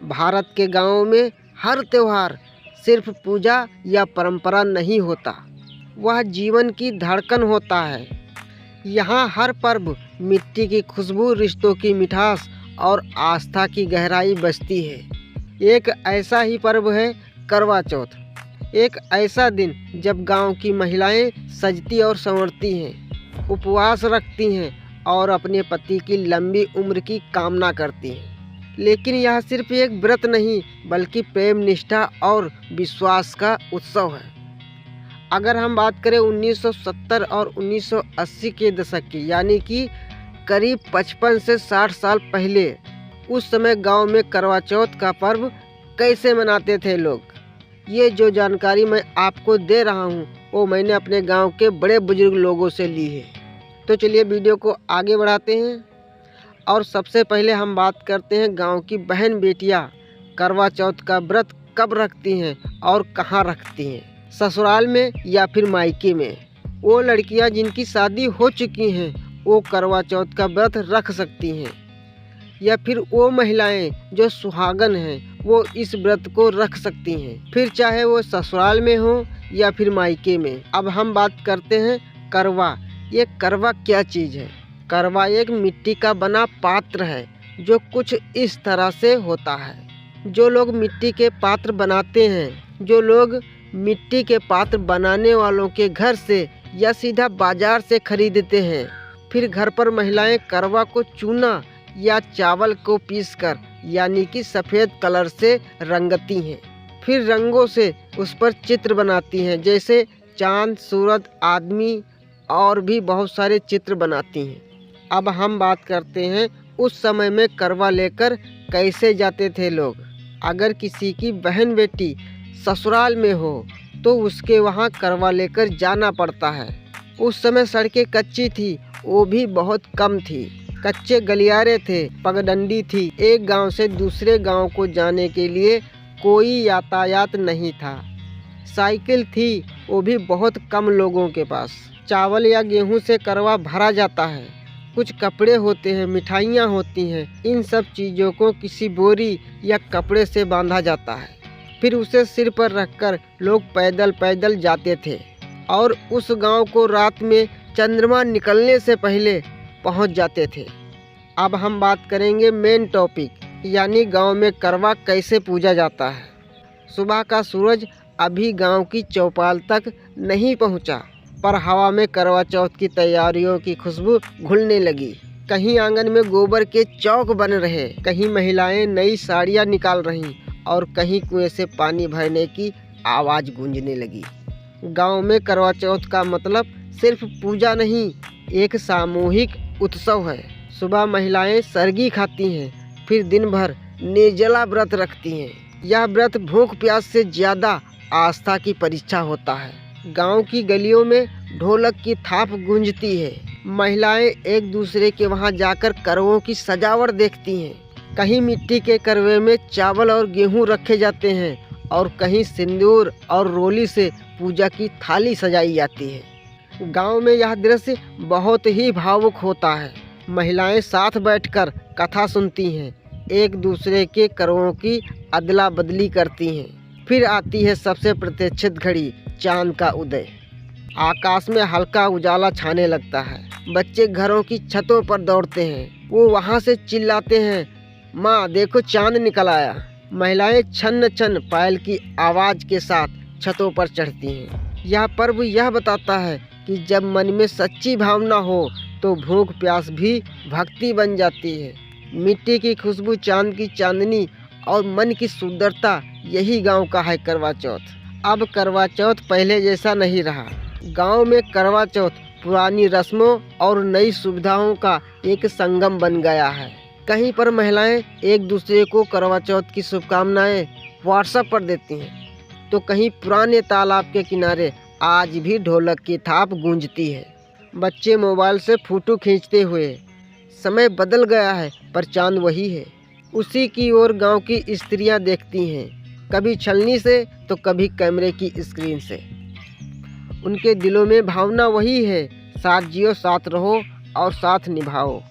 भारत के गांवों में हर त्योहार सिर्फ पूजा या परंपरा नहीं होता, वह जीवन की धड़कन होता है। यहाँ हर पर्व मिट्टी की खुशबू, रिश्तों की मिठास और आस्था की गहराई बसती है। एक ऐसा ही पर्व है करवा चौथ, एक ऐसा दिन जब गांव की महिलाएं सजती और संवरती हैं, उपवास रखती हैं और अपने पति की लंबी उम्र की कामना करती हैं। लेकिन यह सिर्फ एक व्रत नहीं, बल्कि प्रेम, निष्ठा और विश्वास का उत्सव है। अगर हम बात करें 1970 और 1980 के दशक की, यानी कि करीब 55 से 60 साल पहले, उस समय गांव में करवा चौथ का पर्व कैसे मनाते थे लोग, ये जो जानकारी मैं आपको दे रहा हूँ वो मैंने अपने गांव के बड़े बुजुर्ग लोगों से ली है। तो चलिए वीडियो को आगे बढ़ाते हैं और सबसे पहले हम बात करते हैं गांव की बहन बेटियां करवा चौथ का व्रत कब रखती हैं और कहां रखती हैं, ससुराल में या फिर मायके में। वो लड़कियां जिनकी शादी हो चुकी हैं वो करवा चौथ का व्रत रख सकती हैं, या फिर वो महिलाएं जो सुहागन हैं वो इस व्रत को रख सकती हैं, फिर चाहे वो ससुराल में हो या फिर मायके में। अब हम बात करते हैं करवा। ये करवा क्या चीज़ है? करवा एक मिट्टी का बना पात्र है जो कुछ इस तरह से होता है। जो लोग मिट्टी के पात्र बनाते हैं, जो लोग मिट्टी के पात्र बनाने वालों के घर से या सीधा बाजार से खरीदते हैं, फिर घर पर महिलाएं करवा को चूना या चावल को पीसकर, यानी कि सफ़ेद कलर से रंगती हैं। फिर रंगों से उस पर चित्र बनाती हैं, जैसे चांद, सूरज, आदमी और भी बहुत सारे चित्र बनाती हैं। अब हम बात करते हैं उस समय में करवा लेकर कैसे जाते थे लोग। अगर किसी की बहन बेटी ससुराल में हो तो उसके वहाँ करवा लेकर जाना पड़ता है। उस समय सड़कें कच्ची थी, वो भी बहुत कम थी, कच्चे गलियारे थे, पगडंडी थी। एक गांव से दूसरे गांव को जाने के लिए कोई यातायात नहीं था। साइकिल थी, वो भी बहुत कम लोगों के पास। चावल या गेहूं से करवा भरा जाता है, कुछ कपड़े होते हैं, मिठाइयाँ होती हैं। इन सब चीज़ों को किसी बोरी या कपड़े से बांधा जाता है, फिर उसे सिर पर रखकर लोग पैदल पैदल जाते थे और उस गांव को रात में चंद्रमा निकलने से पहले पहुंच जाते थे। अब हम बात करेंगे मेन टॉपिक, यानी गांव में करवा कैसे पूजा जाता है। सुबह का सूरज अभी गांव की चौपाल तक नहीं पहुंचा, पर हवा में करवा चौथ की तैयारियों की खुशबू घुलने लगी। कहीं आंगन में गोबर के चौक बन रहे, कहीं महिलाएं नई साड़ियां निकाल रहीं और कहीं कुएं से पानी भरने की आवाज़ गूंजने लगी। गांव में करवा चौथ का मतलब सिर्फ पूजा नहीं, एक सामूहिक उत्सव है। सुबह महिलाएं सरगी खाती हैं, फिर दिन भर निर्जला व्रत रखती हैं। यह व्रत भूख प्यास से ज़्यादा आस्था की परीक्षा होता है। गांव की गलियों में ढोलक की थाप गूंजती है, महिलाएं एक दूसरे के वहां जाकर करवों की सजावट देखती हैं। कहीं मिट्टी के करवे में चावल और गेहूं रखे जाते हैं और कहीं सिंदूर और रोली से पूजा की थाली सजाई जाती है। गांव में यह दृश्य बहुत ही भावुक होता है। महिलाएं साथ बैठकर कथा सुनती हैं, एक दूसरे के करवों की अदला बदली करती हैं। फिर आती है सबसे प्रतीक्षित घड़ी, चांद का उदय। आकाश में हल्का उजाला छाने लगता है, बच्चे घरों की छतों पर दौड़ते हैं, वो वहाँ से चिल्लाते हैं, माँ देखो चांद निकल आया। महिलाएं छन्न छन्न पायल की आवाज़ के साथ छतों पर चढ़ती हैं। यह पर्व यह बताता है कि जब मन में सच्ची भावना हो तो भूख प्यास भी भक्ति बन जाती है। मिट्टी की खुशबू, चांद की चांदनी और मन की सुंदरता, यही गांव का है करवा चौथ। अब करवा चौथ पहले जैसा नहीं रहा। गांव में करवा चौथ पुरानी रस्मों और नई सुविधाओं का एक संगम बन गया है। कहीं पर महिलाएं एक दूसरे को करवा चौथ की शुभकामनाएं व्हाट्सएप पर देती हैं, तो कहीं पुराने तालाब के किनारे आज भी ढोलक की थाप गूंजती है। बच्चे मोबाइल से फोटो खींचते हुए, समय बदल गया है पर चांद वही है। उसी की ओर गांव की स्त्रियां देखती हैं, कभी छलनी से तो कभी कैमरे की स्क्रीन से। उनके दिलों में भावना वही है, साथ जियो, साथ रहो और साथ निभाओ।